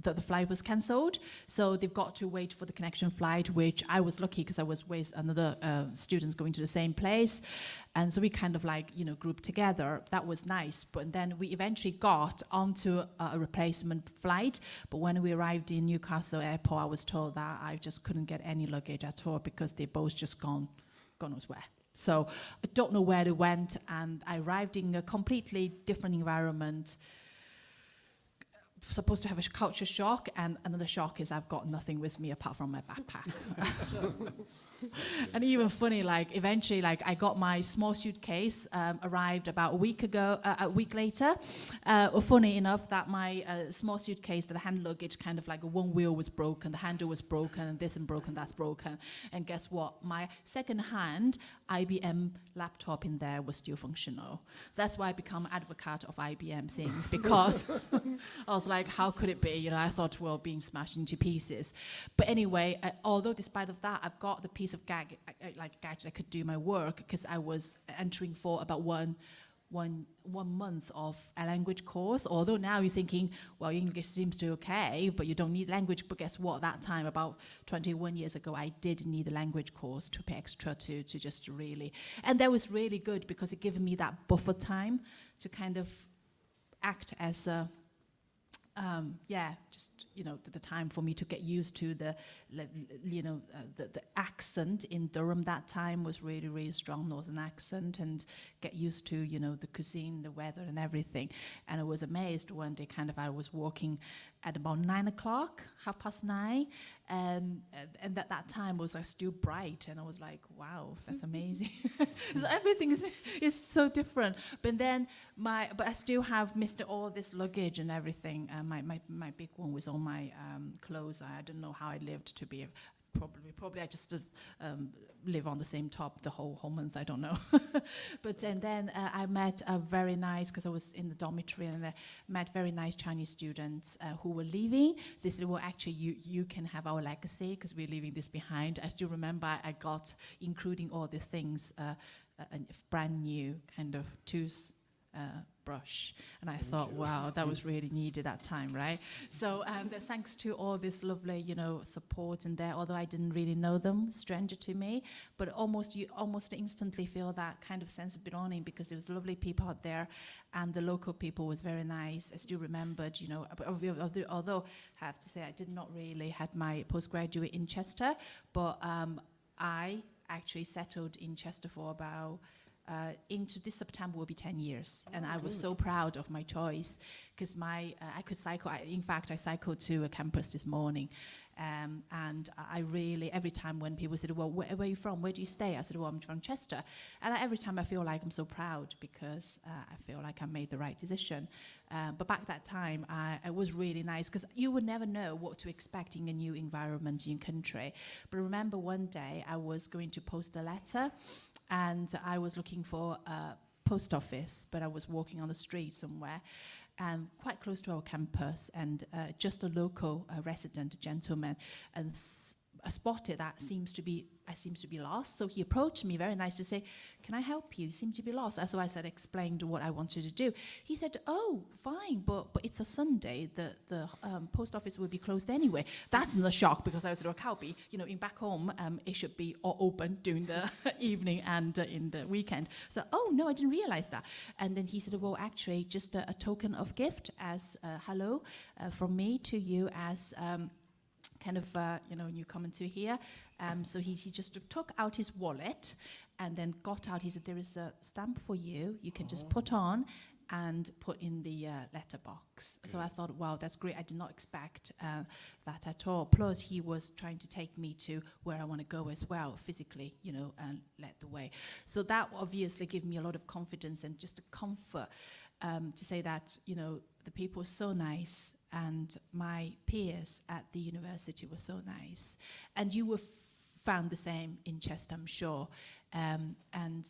that the flight was cancelled, so they've got to wait for the connection flight, which I was lucky because I was with another students going to the same place, and so we kind of like grouped together. That was nice, but then we eventually got onto a replacement flight. But when we arrived in Newcastle airport, I was told that I just couldn't get any luggage at all because they both just gone elsewhere. So I don't know where they went, and I arrived in a completely different environment. Supposed to have a culture shock, and another shock is I've got nothing with me apart from my backpack. And even funny, like eventually, like I got my small suitcase, arrived about a week later. Funny enough that my small suitcase, the hand luggage, kind of like one wheel was broken, the handle was broken, and this and broken, that's broken. And guess what? My second-hand IBM laptop in there was still functional. That's why I become an advocate of IBM things, because I was like, how could it be? I thought, well, being smashed into pieces. But anyway, although despite of that, I've got the piece of gadget I could do my work, because I was entering for about one month of a language course. Although now you're thinking, well, English seems to be okay, but you don't need language. But guess what? That time, about 21 years ago, I did need a language course to pay extra to just really. And that was really good, because it gave me that buffer time to kind of act as a the time for me to get used to the accent in Durham. That time was really, really strong northern accent, and get used to, the cuisine, the weather and everything. And I was amazed one day, I was walking at about 9 o'clock, 9:30, and that time was still bright, and I was like, wow, that's amazing. So everything is so different. But I still have missed all this luggage and everything. My big one was all my clothes. I don't know how I lived to be. Probably I just live on the same top the whole month, I don't know. But and then I met a very nice, because I was in the dormitory, and I met very nice Chinese students who were leaving. They said, well, actually you can have our legacy, because we're leaving this behind. I still remember I got, including all the things, a brand new kind of tooth brush, and I thought, wow, that was really needed that time, right? So thanks to all this lovely, support in there, although I didn't really know them, stranger to me, but you almost instantly feel that kind of sense of belonging, because there was lovely people out there, and the local people was very nice. I still remembered, although I have to say I did not really had my postgraduate in Chester, but I actually settled in Chester for about into this September will be 10 years, and I was so proud of my choice, because I could cycle. In fact, I cycled to a campus this morning, and I really, every time when people said, well, where are you from? Where do you stay? I said, well, I'm from Chester. And every time I feel like I'm so proud because I feel like I made the right decision. But back that time, it was really nice because you would never know what to expect in a new environment, new country. But I remember one day I was going to post a letter and I was looking for a post office, but I was walking on the street somewhere, quite close to our campus, and just a local resident, a gentleman, and spotted that I seems to be lost. So he approached me very nice to say, can I help you? You seem to be lost. So I said, explained what I wanted to do. He said, oh, fine, but it's a Sunday. The post office will be closed anyway. That's not a shock because I was like, Calby, in back home, it should be open during the evening and in the weekend. So, oh, no, I didn't realize that. And then he said, well, actually, just a token of gift as hello from me to you as kind of, newcomer to here. So he just took out his wallet and then got out, he said, there is a stamp for you. You can just put on and put in the letterbox. So I thought, wow, that's great. I did not expect that at all. Plus, he was trying to take me to where I want to go as well, physically, and led the way. So that obviously gave me a lot of confidence and just a comfort to say that, the people were so nice and my peers at the university were so nice. And you were found the same in Chester, I'm sure. And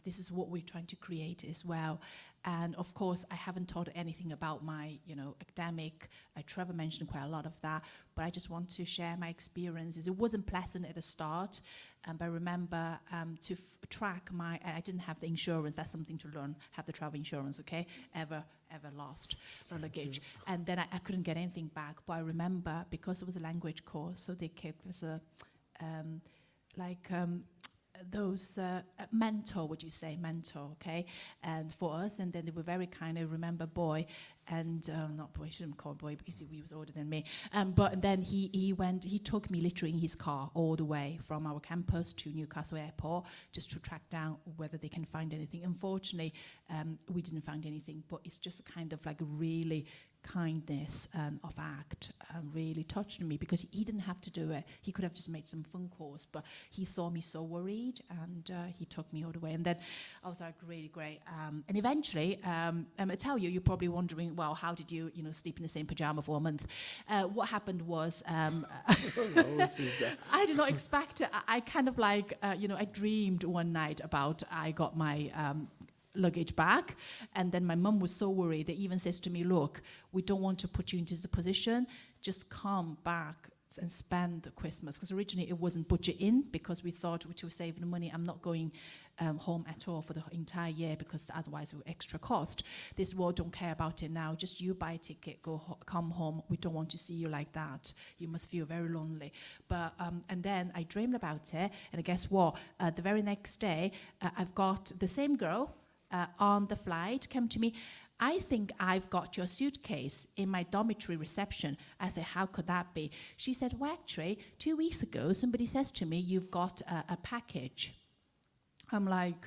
this is what we're trying to create as well. And of course, I haven't taught anything about my, academic. Trevor mentioned quite a lot of that, but I just want to share my experiences. It wasn't pleasant at the start, but I remember to track I didn't have the insurance. That's something to learn, have the travel insurance, okay? Ever lost for luggage. And then I couldn't get anything back, but I remember because it was a language course, so they kept us those mentor, okay, and for us, and then they were very kind. I remember boy, and not boy, I shouldn't call boy because he was older than me, but then he took me literally in his car all the way from our campus to Newcastle Airport just to track down whether they can find anything. Unfortunately, we didn't find anything, but it's just kind of like a really kindness of act really touched me because he didn't have to do it. He could have just made some phone calls, but he saw me so worried and he took me all the way. And then I was like, really great. And eventually, I tell you, you're probably wondering, well, how did you sleep in the same pajama for a month? What happened was, I did not expect it. I kind of like, I dreamed one night about I got my luggage back, and then my mum was so worried that even says to me, look, we don't want to put you into the position, just come back and spend the Christmas, because originally it wasn't budget in because we thought we were saving the money. I'm not going home at all for the entire year because otherwise it would extra cost. This world don't care about it now. Just you buy a ticket, come home. We don't want to see you like that. You must feel very lonely. But and then I dreamed about it, and guess what? The very next day, I've got the same girl on the flight come to me. I think I've got your suitcase in my dormitory reception. I said, how could that be? She said, well, actually, 2 weeks ago, somebody says to me, you've got a package. I'm like,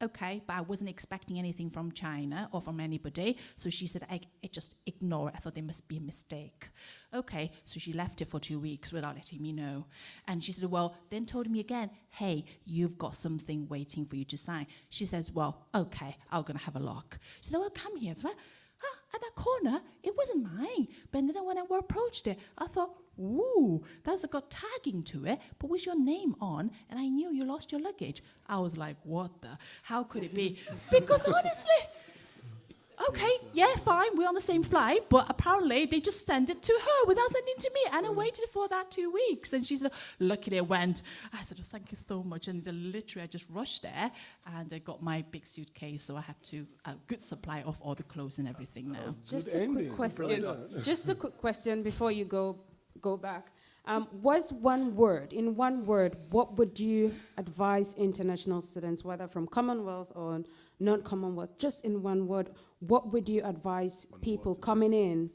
okay, but I wasn't expecting anything from China or from anybody. So she said, I just ignore it. I thought there must be a mistake. Okay, so she left it for 2 weeks without letting me know. And she said, well, then told me again, hey, you've got something waiting for you to sign. She says, well, okay, I'm going to have a look. She said, well, come here. So at that corner, it wasn't mine. But then when I approached it, I thought, ooh, that's got tagging to it, but with your name on, and I knew you lost your luggage. I was like, what the? How could it be? Because honestly, okay, yeah, fine, we're on the same flight, but apparently they just sent it to her without sending to me, and I waited for that 2 weeks, and she said, luckily it went. I said, oh, thank you so much, and literally I just rushed there, and I got my big suitcase, so I have to good supply of all the clothes and everything now. Just a quick question. Just a quick question before you go back. What's one word, in one word, what would you advise international students, whether from Commonwealth or non-Commonwealth, just in one word, what would you advise people coming in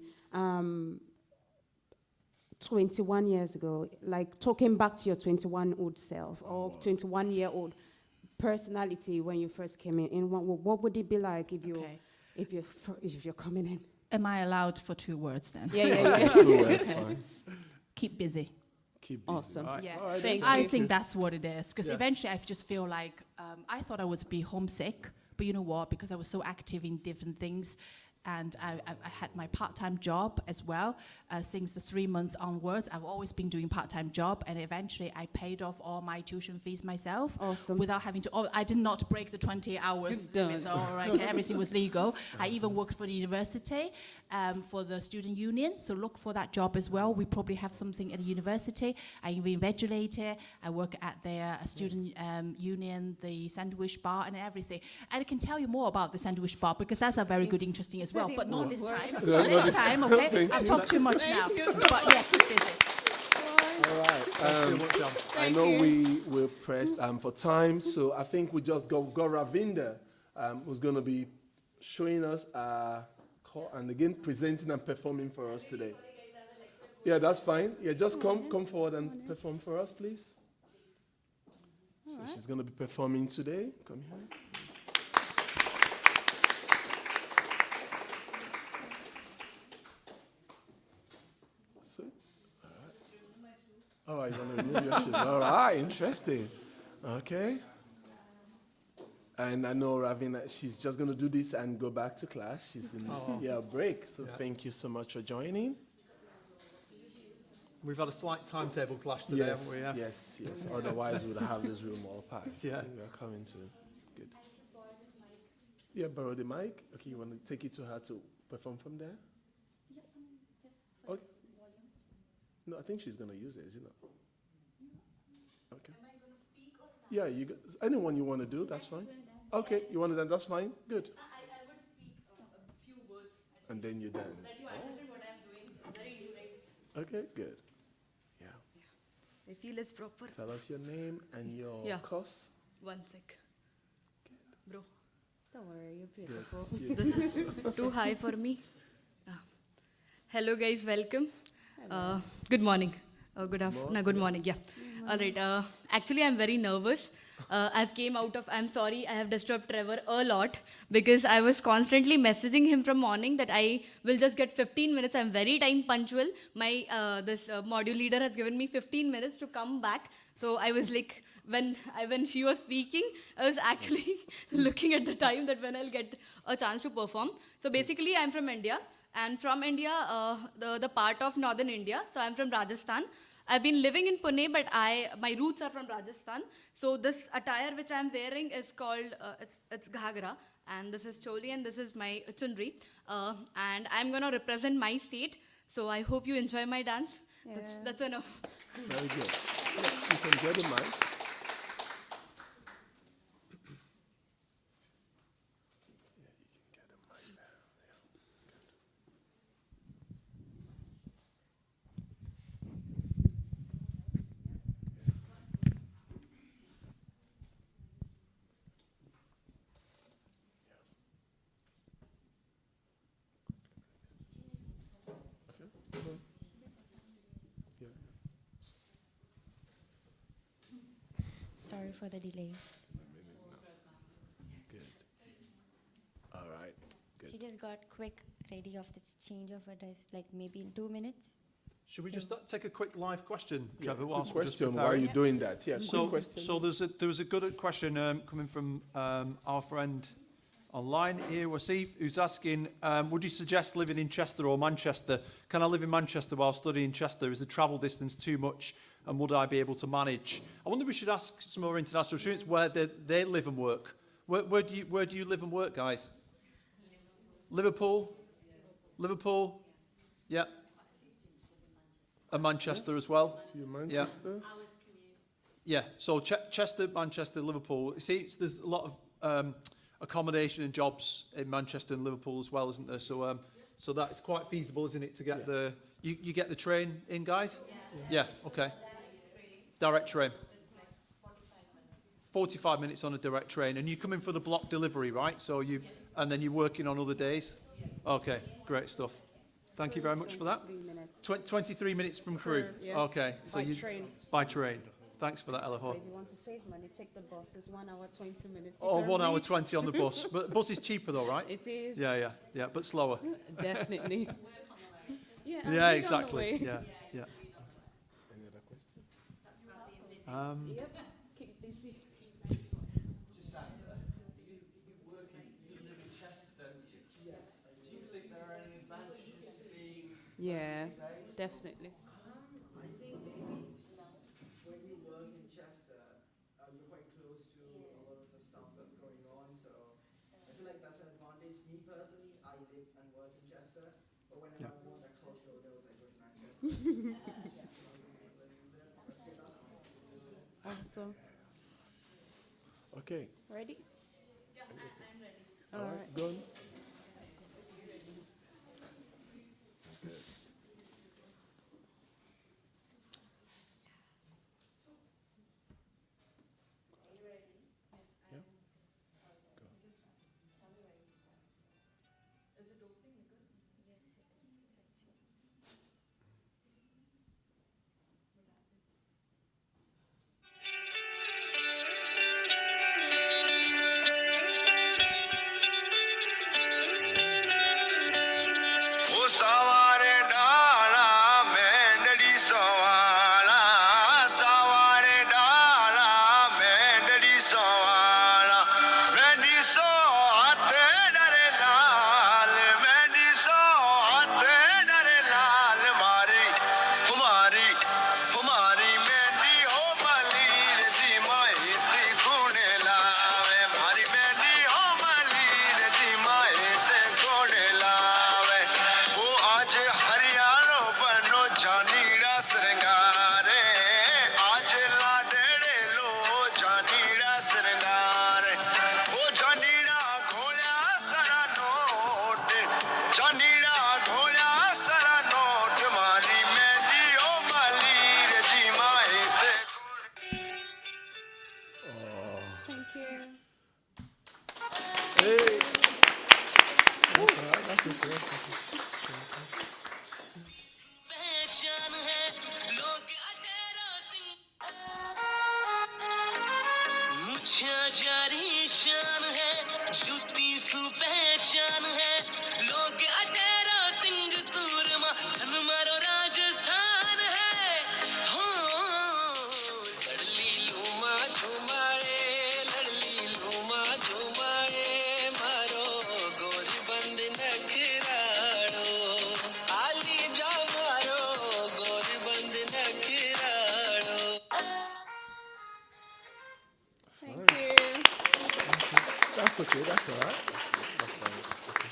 21 years ago, like talking back to your 21-year-old self or 21-year-old personality when you first came in one word, what would it be like if you're coming in? am I allowed for 2 words then? Yeah. 2 words, fine. Keep busy. Keep busy. Awesome. Right. Yeah, All right, Thank I you. think that's what it is. Because Yeah. eventually, I just feel like I thought I would be homesick, but you know what? Because I was so active in different things, and I had my part-time job as well. Since the 3 months onwards, I've always been doing part-time job, and eventually, I paid off all my tuition fees myself. Awesome. Without having to. Oh, I did not break the 20 hours. You don't. All right, everything was legal. I even worked for the university, for the student union. So look for that job as well. We probably have something at the university. I invigilator. I work at their student union, the sandwich bar, and everything. And I can tell you more about the sandwich bar because that's a very good, interesting as well. But not this time. Next time, okay? I've talked too much now. But yeah, keep busy. All right. Thank you very much, John. I know we're pressed for time, so I think we just got Ravinder, who's going to be showing us and again presenting and performing for us today. Yeah, that's fine. Yeah, just come forward and perform for us, please. So she's going to be performing today. Come here. So, all right, you're going to remove your shoes. All right, interesting. Okay. And I know Ravina, she's just going to do this and go back to class. She's in break. So thank you so much for joining. We've had a slight timetable clash today, Yes, haven't we? Yeah. yes. Otherwise, we'd have this room all packed. Yeah. We are coming soon. Good. Yeah, borrow the mic. Okay, you want to take it to her to perform from there? Okay. No, I think she's going to use it, isn't it? Okay. Am I going to speak or not? Yeah, anyone you want to do, that's fine. Okay, you want to dance, that's fine. Good. I would speak a few words. And then you dance. That you understand what I'm doing. It's very unique. Okay, good. Yeah. I feel it's proper. Tell us your name and your Yeah. course. 1 sec. Bro, Don't worry, you're beautiful. this is too high for me. Hello guys, welcome. Good morning. Good afternoon. No, good morning, yeah. All right. Actually, I'm very nervous. I'm sorry, I have disturbed Trevor a lot because I was constantly messaging him from morning that I will just get 15 minutes. I'm very time punctual. My this module leader has given me 15 minutes to come back. So I was like, when she was speaking, I was actually looking at the time that when I'll get a chance to perform. So basically, I'm from India. And from India, the part of northern India. So I'm from Rajasthan. I've been living in Pune, but my roots are from Rajasthan. So this attire which I'm wearing is called, it's ghagra. And this is choli and this is my chundri. And I'm going to represent my state. So I hope you enjoy my dance. Yeah. That's enough. Very good. You can get the mic. Sorry for the delay. Good. All right. She just got quick ready of this change of a dress, like maybe in 2 minutes. Should we just take a quick live question, Trevor? Good whilst we're just question. Why are preparing? you doing that? Yeah, So, quick question. so there was a good question coming from our friend online here, Wasif, who's asking, would you suggest living in Chester or Manchester? Can I live in Manchester while studying Chester? Is the travel distance too much and would I be able to manage? I wonder if we should ask some of our international students where they live and work. Where do you live and work, guys? Liverpool? Liverpool? Yeah. And Manchester as well? You Manchester? Yeah, so Chester, Manchester, Liverpool. You see, there's a lot of accommodation and jobs in Manchester and Liverpool as well, isn't there? So, so that's quite feasible, isn't it, to get the... You get the train in, guys? Yeah, okay. Direct train. It's like 45 minutes. 45 minutes on a direct train. And you come in for the block delivery, right? So you... And then you're working on other days? Okay, great stuff. Thank you very much for that. 23 minutes. 23 minutes from Crewe. Yeah. Okay. So By you train. by train. Thanks for that, Elohor. If you want to save money, take the bus. It's 1 hour, 20 minutes. Oh, 1 hour 20 on the bus. But bus is cheaper though, right? It is. Yeah, but slower. Definitely. Yeah, Yeah, read on the exactly. way. Yeah. Any other question? Yep. Keep busy. Just saying, you live in Chester, don't you? Yes. Do you think there are any advantages to being Yeah, definitely. I think it's when you work in Chester, you're quite close to a lot of the stuff that's going on. So I feel like that's an advantage. Me personally, I live and work in Chester, but whenever I want a cultural dose, I go to Manchester. Awesome. Okay. Ready? I'm ready. All right. Go on. Thank you. That's okay. That's all right. That's fine. Okay.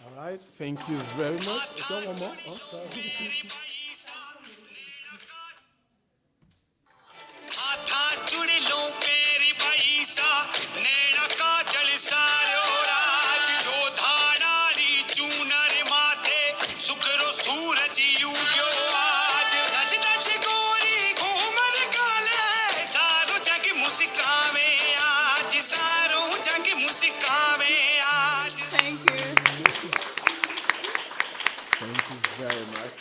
All right. Thank you very much. Is there one more? Oh, sorry. Thank you. Thank you very much.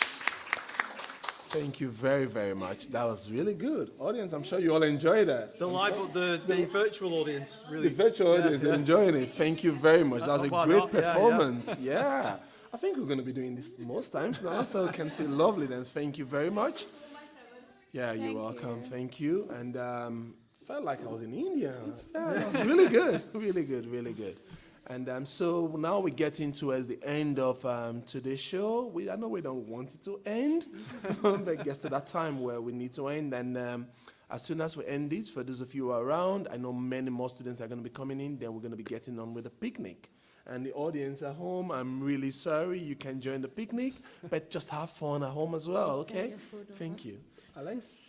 Thank you very, very much. That was really good. Audience, I'm sure you all enjoyed that. The virtual audience, really. The virtual audience enjoying it. Thank you very much. That was a Why great not? Yeah, performance. Yeah. I think we're going to be doing this most times now, so we can say lovely dance. Thank you very much. Yeah, you're welcome. Thank you. And felt like I was in India. Yeah, that was really good. Really good, really good. And so now we get into as the end of today's show. I know we don't want it to end, but it gets to that time where we need to end. And as soon as we end this, for those of you who are around, I know many more students are going to be coming in. Then we're going to be getting on with the picnic. And the audience at home, I'm really sorry you can join the picnic, but just have fun at home as well, okay? Thank you. Alex?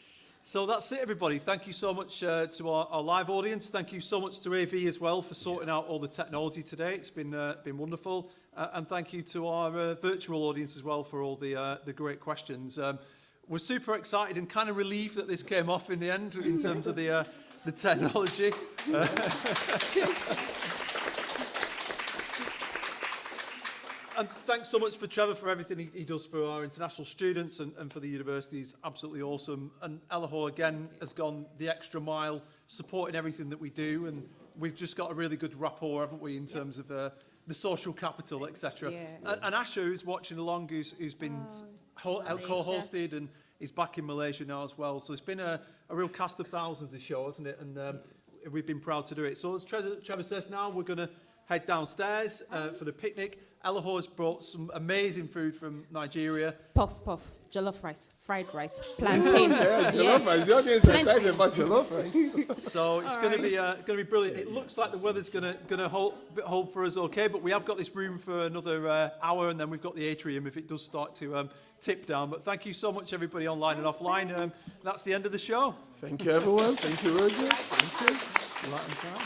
So that's it, everybody. Thank you so much to our live audience. Thank you so much to AV as well for sorting out all the technology today. It's been wonderful. And thank you to our virtual audience as well for all the great questions. We're super excited and kind of relieved that this came off in the end in terms of the technology. And thanks so much for Trevor for everything he does for our international students and for the university. He's absolutely awesome. And Elohor, again, has gone the extra mile supporting everything that we do. And we've just got a really good rapport, haven't we, in terms of the social capital, etc. Yeah. And Asher, who's watching along, who's been co-hosted and is back in Malaysia now as well. So it's been a real cast of thousands, this show, hasn't it? And we've been proud to do it. So as Trevor says now, we're going to head downstairs for the picnic. Elohor has brought some amazing food from Nigeria. Puff, jollof rice, fried rice, plantain. Jollof rice. The audience is excited about jollof rice. So it's going to be brilliant. It looks like the weather's going to hold for us okay, but we have got this room for another hour, and then we've got the atrium if it does start to tip down. But thank you so much, everybody online and offline. That's the end of the show. Thank you, everyone. Thank you, Roger. Thank you. Light and sound.